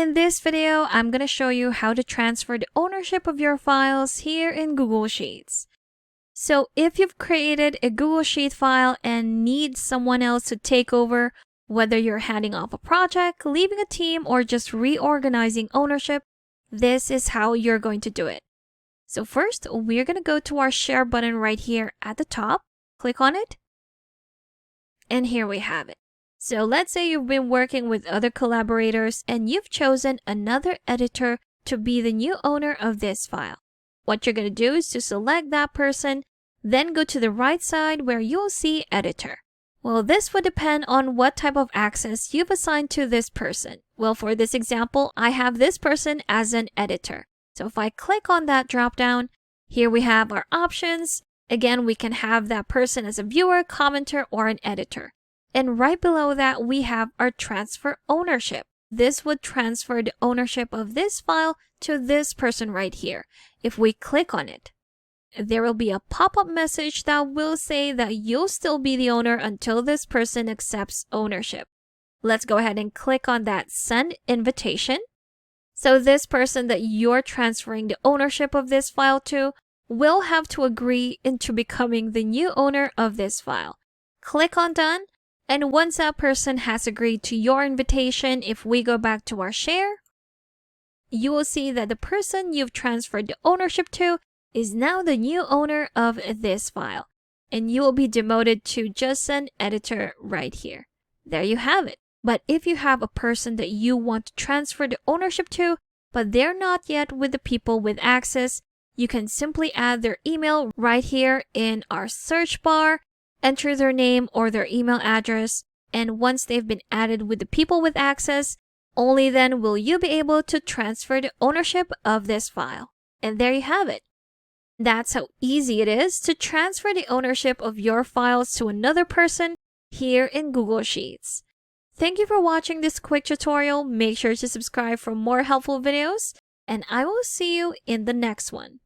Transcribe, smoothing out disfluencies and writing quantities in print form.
In this video, I'm going to show you how to transfer the ownership of your files here in Google Sheets. So if you've created a Google Sheet file and need someone else to take over, whether you're handing off a project, leaving a team, or just reorganizing ownership, this is how you're going to do it. So first, we're going to go to our share button right here at the top, click on it, and here we have it. So let's say you've been working with other collaborators and you've chosen another editor to be the new owner of this file. What you're going to do is to select that person, then go to the right side where you'll see editor. Well, this would depend on what type of access you've assigned to this person. Well, for this example, I have this person as an editor. So if I click on that drop-down, here we have our options. Again, we can have that person as a viewer, commenter, or an editor. And right below that, we have our transfer ownership. This would transfer the ownership of this file to this person right here. If we click on it, there will be a pop-up message that will say that you'll still be the owner until this person accepts ownership. Let's go ahead and click on that send invitation. So this person that you're transferring the ownership of this file to will have to agree into becoming the new owner of this file. Click on done. And once that person has agreed to your invitation, if we go back to our share, you will see that the person you've transferred the ownership to is now the new owner of this file. And you will be demoted to just an editor right here. There you have it. But if you have a person that you want to transfer the ownership to, but they're not yet with the people with access, you can simply add their email right here in our search bar. Enter their name or their email address, and once they've been added with the people with access, only then will you be able to transfer the ownership of this file. And there you have it. That's how easy it is to transfer the ownership of your files to another person here in Google Sheets. Thank you for watching this quick tutorial. Make sure to subscribe for more helpful videos, and I will see you in the next one.